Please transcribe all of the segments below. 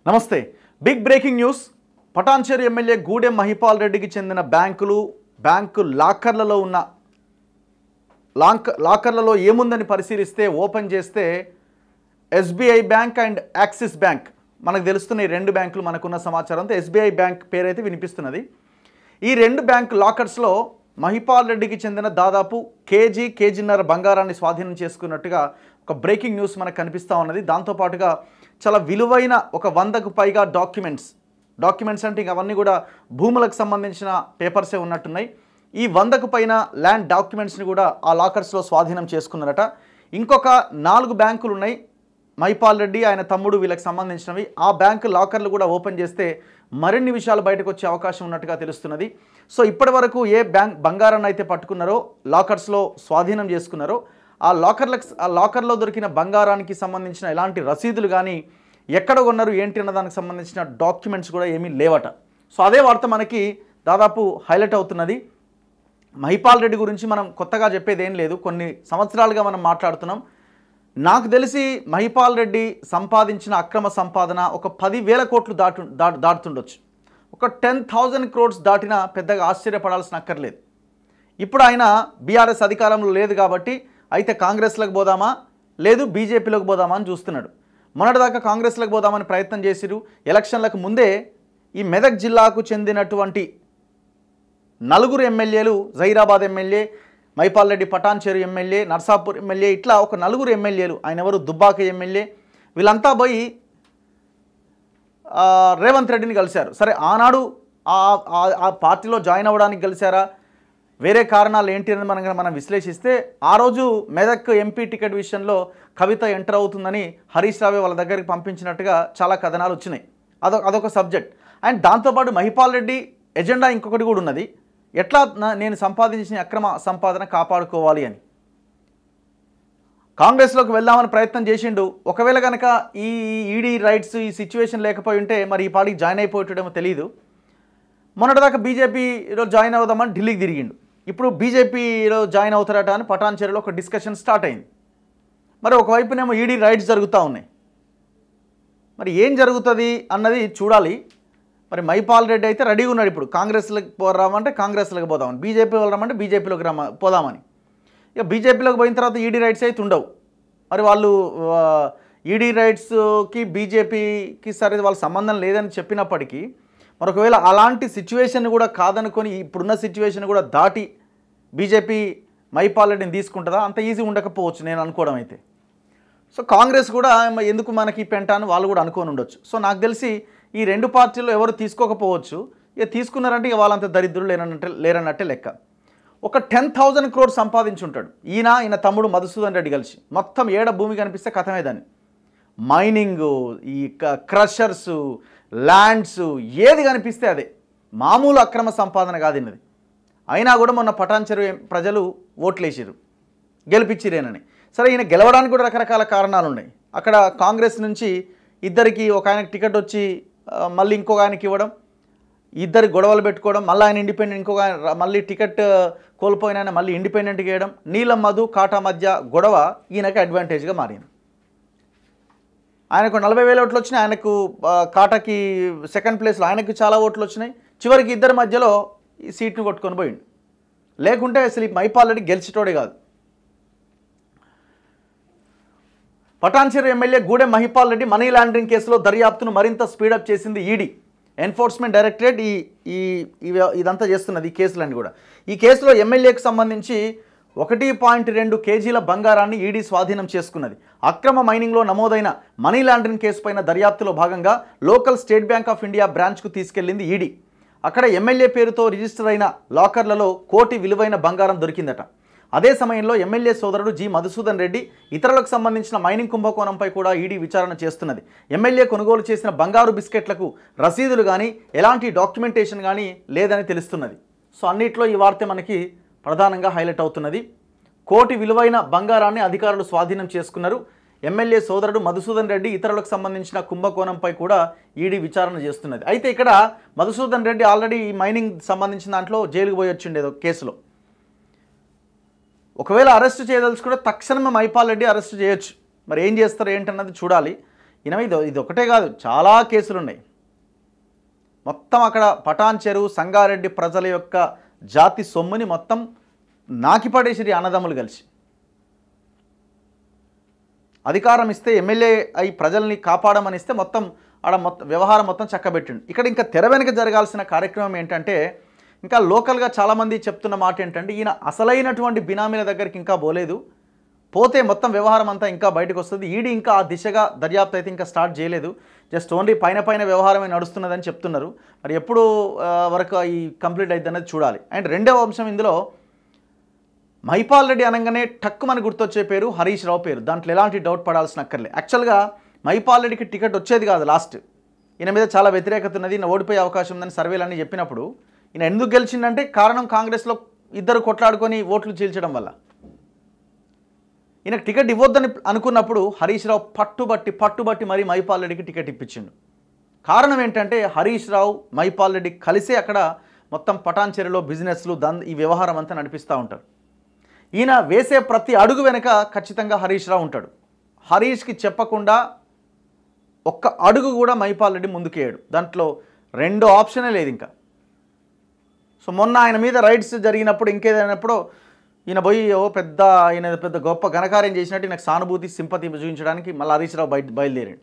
నమస్తే big breaking news Patancheru MLA Gudem Mahipal రెడ్డికి చెందిన బ్యాంకు లాకర్లలో ఏముందని పరిశీలిస్తే ఓపెన్ చేస్తే SBI bank and Axis bank మనకు తెలుస్తున్న ఈ రెండు బ్యాంకులు మనకున్న సమాచారంతో ఎస్బీఐ బ్యాంక్ పేరైతే వినిపిస్తున్నది. ఈ రెండు బ్యాంక్ లాకర్స్లో మహిపాల్ రెడ్డికి చెందిన దాదాపు కేజీన్నర బంగారాన్ని స్వాధీనం చేసుకున్నట్టుగా ఒక బ్రేకింగ్ న్యూస్ మనకు కనిపిస్తూ ఉన్నది. దాంతోపాటుగా చాలా విలువైన ఒక 100కు పైగా డాక్యుమెంట్స్ అంటే ఇంక అవన్నీ కూడా భూములకు సంబంధించిన పేపర్సే ఉన్నట్టున్నాయి. ఈ 100కు పైన ల్యాండ్ డాక్యుమెంట్స్ని కూడా ఆ లాకర్స్లో స్వాధీనం చేసుకున్నారట. ఇంకొక 4 బ్యాంకులు ఉన్నాయి మహిపాల్ రెడ్డి ఆయన తమ్ముడు వీళ్ళకి సంబంధించినవి. ఆ బ్యాంకు లాకర్లు కూడా ఓపెన్ చేస్తే మరిన్ని విషయాలు బయటకు వచ్చే అవకాశం ఉన్నట్టుగా తెలుస్తున్నది. సో ఇప్పటి వరకు ఏ బంగారాన్ని అయితే పట్టుకున్నారో లాకర్స్లో స్వాధీనం చేసుకున్నారో ఆ లాకర్లో దొరికిన బంగారానికి సంబంధించిన ఎలాంటి రసీదులు కానీ ఎక్కడ కొన్నారు ఏంటి అన్న దానికి సంబంధించిన డాక్యుమెంట్స్ కూడా ఏమీ లేవట. సో అదే వార్త మనకి దాదాపు హైలైట్ అవుతున్నది. మహిపాల్ రెడ్డి గురించి మనం కొత్తగా చెప్పేది ఏం లేదు, కొన్ని సంవత్సరాలుగా మనం మాట్లాడుతున్నాం. నాకు తెలిసి మహిపాల్ రెడ్డి సంపాదించిన అక్రమ సంపాదన ఒక 10,000 కోట్లు దాటుతుండొచ్చు. ఒక 10,000 crores దాటినా పెద్దగా ఆశ్చర్యపడాల్సిన అక్కర్లేదు. ఇప్పుడు ఆయన బీఆర్ఎస్ అధికారంలో లేదు కాబట్టి అయితే కాంగ్రెస్లోకి పోదామా లేదు బీజేపీలోకి పోదామా అని చూస్తున్నాడు. మొన్నటిదాకా కాంగ్రెస్లోకి పోదామని ప్రయత్నం చేసిరు. ఎలక్షన్లకు ముందే ఈ మెదక్ జిల్లాకు చెందినటువంటి 4 ఎమ్మెల్యేలు, Zaheerabad MLA, Mahipal Reddy Patancheru MLA, Narsapur MLA, ఇట్లా ఒక 4 ఎమ్మెల్యేలు, ఆయన ఎవరు దుబ్బాక ఎమ్మెల్యే, వీళ్ళంతా పోయి రేవంత్ రెడ్డిని కలిశారు. సరే ఆనాడు ఆ పార్టీలో జాయిన్ అవ్వడానికి కలిశారా, వేరే కారణాలు ఏంటి అని మనం విశ్లేషిస్తే ఆ రోజు మెదక్ ఎంపీ టికెట్ విషయంలో కవిత ఎంటర్ అవుతుందని హరీష్ రావే వాళ్ళ దగ్గరికి పంపించినట్టుగా చాలా కథనాలు వచ్చినాయి. అదొక సబ్జెక్ట్. అండ్ దాంతోపాటు మహిపాల్ రెడ్డి ఎజెండా ఇంకొకటి కూడా ఉన్నది, ఎట్లా నేను సంపాదించిన అక్రమ సంపాదన కాపాడుకోవాలి అని. కాంగ్రెస్లోకి వెళ్దామని ప్రయత్నం చేసిండు. ఒకవేళ కనుక ఈ ఈడీ రైట్స్ ఈ సిచ్యువేషన్ లేకపోయి ఉంటే మరి ఈ పార్టీకి జాయిన్ అయిపోయేటేమో తెలియదు. మొన్నటిదాకా బీజేపీలో జాయిన్ అవుదామని ఢిల్లీకి తిరిగిండు. ఇప్పుడు బీజేపీలో జాయిన్ అవుతారట అని పటాన్చెరులో ఒక డిస్కషన్ స్టార్ట్ అయింది. మరి ఒకవైపునేమో ఈడీ రైట్స్ జరుగుతూ ఉన్నాయి. మరి ఏం జరుగుతుంది అన్నది చూడాలి. మరి మహిపాల్ రెడ్డి అయితే రెడీగా ఉన్నాడు. ఇప్పుడు కాంగ్రెస్లోకి రామంటే కాంగ్రెస్లోకి పోదామని, బీజేపీ రమ్మంటే బీజేపీలోకి పోదామని. ఇక బీజేపీలోకి పోయిన తర్వాత ఈడీ రైట్స్ అయితే ఉండవు. మరి వాళ్ళు ఈడీ రైట్స్కి బీజేపీకి సరే వాళ్ళ సంబంధం లేదని చెప్పినప్పటికీ మరి ఒకవేళ అలాంటి సిచ్యువేషన్ కూడా కాదనుకొని ఇప్పుడున్న సిచ్యువేషన్ కూడా దాటి బీజేపీ మహిపాల్ రెడ్డిని తీసుకుంటుందా, అంత ఈజీ ఉండకపోవచ్చు నేను అనుకోవడం అయితే. సో కాంగ్రెస్ కూడా ఎందుకు మనకి పెంట అని వాళ్ళు కూడా అనుకొని ఉండొచ్చు. సో నాకు తెలిసి ఈ రెండు పార్టీల్లో ఎవరు తీసుకోకపోవచ్చు. ఇక తీసుకున్నారంటే ఇక వాళ్ళంత దరిద్రులు లేరన్నట్టే లెక్క. ఒక 10,000 crores సంపాదించుంటాడు ఈయన తమ్ముడు మధుసూదన్ రెడ్డి కలిసి. మొత్తం ఏడ భూమి కనిపిస్తే కథమే దాన్ని. మైనింగ్, ఈ క్రషర్సు, ల్యాండ్స్ ఏది కనిపిస్తే అదే. మామూలు అక్రమ సంపాదన కాదిన్నది. అయినా కూడా మొన్న పటాన్చెరు ప్రజలు ఓట్లేసారు, గెలిపించిరేనని. సరే ఈయన గెలవడానికి కూడా రకరకాల కారణాలు ఉన్నాయి. అక్కడ కాంగ్రెస్ నుంచి ఇద్దరికి, ఒక ఆయనకి టికెట్ వచ్చి మళ్ళీ ఇంకొక ఆయనకి ఇవ్వడం, ఇద్దరు గొడవలు పెట్టుకోవడం, మళ్ళీ ఆయన ఇండిపెండెంట్, ఇంకొక ఆయన మళ్ళీ టికెట్ కోల్పోయిన ఆయన మళ్ళీ ఇండిపెండెంట్గా వేయడం, నీలం మధు కాటా మధ్య గొడవ ఈయనకి అడ్వాంటేజ్గా మారింది. ఆయనకు 40,000 ఓట్లు వచ్చినాయి, ఆయనకు కాటాకి సెకండ్ ప్లేస్లో ఆయనకు చాలా ఓట్లు వచ్చినాయి. చివరికి ఇద్దరి మధ్యలో ఈ సీట్ను కొట్టుకొని పోయిండు. లేకుంటే అసలు ఈ మహిపాల్ రెడ్డి గెలిచేటోడే కాదు. Patancheru MLA Gudem Mahipal Reddy money laundering కేసులో దర్యాప్తును మరింత స్పీడప్ చేసింది ఈడీ. ఎన్ఫోర్స్మెంట్ డైరెక్టరేట్ ఇదంతా చేస్తున్నది, ఈ కేసులన్నీ కూడా. ఈ కేసులో ఎమ్మెల్యేకు సంబంధించి 1.2 kgs బంగారాన్ని ఈడీ స్వాధీనం చేసుకున్నది. అక్రమ మైనింగ్లో నమోదైన మనీ లాండరింగ్ కేసుపైన దర్యాప్తులో భాగంగా local state bank of India బ్రాంచ్కు తీసుకెళ్లింది ఈడీ. అక్కడ ఎమ్మెల్యే పేరుతో రిజిస్టర్ అయిన లాకర్లలో 1 కోటి విలువైన బంగారం దొరికిందట. అదే సమయంలో ఎమ్మెల్యే సోదరుడు జి మధుసూదన్ రెడ్డి ఇతరులకు సంబంధించిన మైనింగ్ కుంభకోణంపై కూడా ఈడీ విచారణ చేస్తున్నది. ఎమ్మెల్యే కొనుగోలు చేసిన బంగారు బిస్కెట్లకు రసీదులు కానీ ఎలాంటి డాక్యుమెంటేషన్ కానీ లేదని తెలుస్తున్నది. సో అన్నిట్లో ఈ వార్త మనకి ప్రధానంగా హైలైట్ అవుతున్నది. 1 కోటి విలువైన బంగారాన్ని అధికారులు స్వాధీనం చేసుకున్నారు. ఎమ్మెల్యే సోదరుడు మధుసూదన్ రెడ్డి ఇతరులకు సంబంధించిన కుంభకోణంపై కూడా ఈడీ విచారణ చేస్తున్నది. అయితే ఇక్కడ మధుసూదన్ రెడ్డి ఆల్రెడీ ఈ మైనింగ్ సంబంధించిన దాంట్లో జైలుకు పోయి వచ్చిండేదో కేసులో. ఒకవేళ అరెస్ట్ చేయదలుచుకుంటే తక్షణమే మహిపాల్ రెడ్డి అరెస్ట్ చేయొచ్చు. మరి ఏం చేస్తారు ఏంటన్నది చూడాలి. ఈయన ఇది ఒకటే కాదు, చాలా కేసులు ఉన్నాయి. మొత్తం అక్కడ పటాన్ చెరువు సంగారెడ్డి ప్రజల యొక్క జాతి సొమ్ముని మొత్తం నాకిపడేసిరి అన్నదమ్ములు కలిసి. అధికారం ఇస్తే ఎమ్మెల్యే అయి ప్రజల్ని కాపాడమని ఇస్తే మొత్తం వ్యవహారం మొత్తం చక్కబెట్టిండు. ఇక్కడ ఇంకా తెర వెనుక జరగాల్సిన కార్యక్రమం ఏంటంటే, ఇంకా లోకల్గా చాలామంది చెప్తున్న మాట ఏంటంటే, ఈయన అసలైనటువంటి బినామీల దగ్గరికి ఇంకా పోలేదు, పోతే మొత్తం వ్యవహారం అంతా ఇంకా బయటకు వస్తుంది. ఈడీ ఇంకా ఆ దిశగా దర్యాప్తు అయితే ఇంకా స్టార్ట్ చేయలేదు, జస్ట్ ఓన్లీ పైన వ్యవహారమే నడుస్తున్నదని చెప్తున్నారు. మరి ఎప్పుడు వరకు ఈ కంప్లీట్ అవుతుంది అనేది చూడాలి. అండ్ రెండవ అంశం, ఇందులో మహిపాల్ రెడ్డి అనగానే టక్కుమని గుర్తొచ్చే పేరు హరీష్ రావు పేరు. దాంట్లో ఎలాంటి డౌట్ పడాల్సిన అక్కర్లే. యాక్చువల్గా మహిపాల్ రెడ్డికి టికెట్ వచ్చేది కాదు లాస్ట్. ఈయన మీద చాలా వ్యతిరేకత ఉన్నది, ఈయన ఓడిపోయే అవకాశం ఉందని సర్వేలన్నీ చెప్పినప్పుడు ఈయన ఎందుకు గెలిచిందంటే కారణం కాంగ్రెస్లో ఇద్దరు కొట్లాడుకొని ఓట్లు చీల్చడం వల్ల. ఈయనకు టికెట్ ఇవ్వద్దని అనుకున్నప్పుడు హరీష్ రావు పట్టుబట్టి మరీ మహిపాల్ రెడ్డికి టికెట్ ఇప్పించిండు. కారణం ఏంటంటే హరీష్ రావు మహిపాల్ రెడ్డి కలిసే అక్కడ మొత్తం పటాన్ చెరువులో బిజినెస్లు ఈ వ్యవహారం అంతా నడిపిస్తూ ఉంటారు. ఈయన వేసే ప్రతి అడుగు వెనుక ఖచ్చితంగా హరీష్ రావు ఉంటాడు. హరీష్కి చెప్పకుండా ఒక్క అడుగు కూడా మహిపాల్ రెడ్డి ముందుకేయడు. దాంట్లో రెండో ఆప్షనే లేదు ఇంకా. సో మొన్న ఆయన మీద రైడ్స్ జరిగినప్పుడు ఇంకేదైనప్పుడు ఈయన పోయి పెద్ద గొప్ప ఘనకార్యం చేసినట్టు నాకు సానుభూతి సింపతి చూపించడానికి మళ్ళీ హరీష్ రావు బయలుదేరాడు.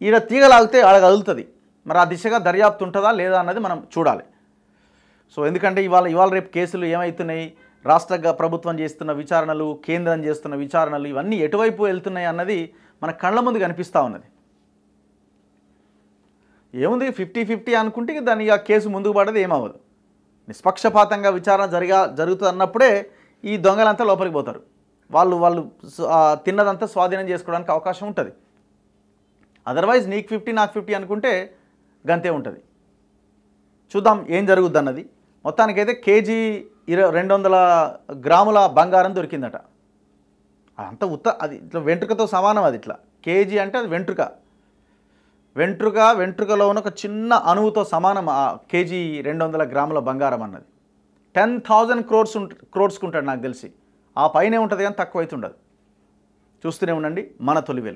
ఈడ తీగలాగితే ఆడ కదులుతుంది. మరి ఆ దిశగా దర్యాప్తు ఉంటుందా లేదా అన్నది మనం చూడాలి. సో ఎందుకంటే ఇవాళ రేపు కేసులు ఏమవుతున్నాయి, రాష్ట్ర ప్రభుత్వం చేస్తున్న విచారణలు, కేంద్రం చేస్తున్న విచారణలు, ఇవన్నీ ఎటువైపు వెళ్తున్నాయి అన్నది మన కళ్ళ ముందు కనిపిస్తూ ఉన్నది. ఏముంది 50-50 అనుకుంటే దాని ఆ కేసు ముందుకు పడదు, ఏమవ్వదు. నిష్పక్షపాతంగా విచారణ జరుగుతుంది అన్నప్పుడే ఈ దొంగలంతా లోపలికి పోతారు. వాళ్ళు తిన్నదంతా స్వాధీనం చేసుకోవడానికి అవకాశం ఉంటుంది. అదర్వైజ్ నీకు 50 నాకు 50 అనుకుంటే గంతే ఉంటుంది. చూద్దాం ఏం జరుగుద్ది అన్నది. మొత్తానికైతే కేజీ 200 గ్రాముల బంగారం దొరికిందట. అంత అది ఇట్లా వెంట్రుకతో సమానం. అది ఇట్లా కేజీ అంటే అది వెంట్రుకలో ఉన్న ఒక చిన్న అణువుతో సమానం ఆ కేజీ 200 గ్రాముల బంగారం అన్నది. 10,000 క్రోర్స్కుంటాడు నాకు తెలిసి. ఆ పైనే ఉంటుంది కానీ తక్కువ అవుతుండదు. చూస్తూనే ఉండండి మన తొలి వెలుగు.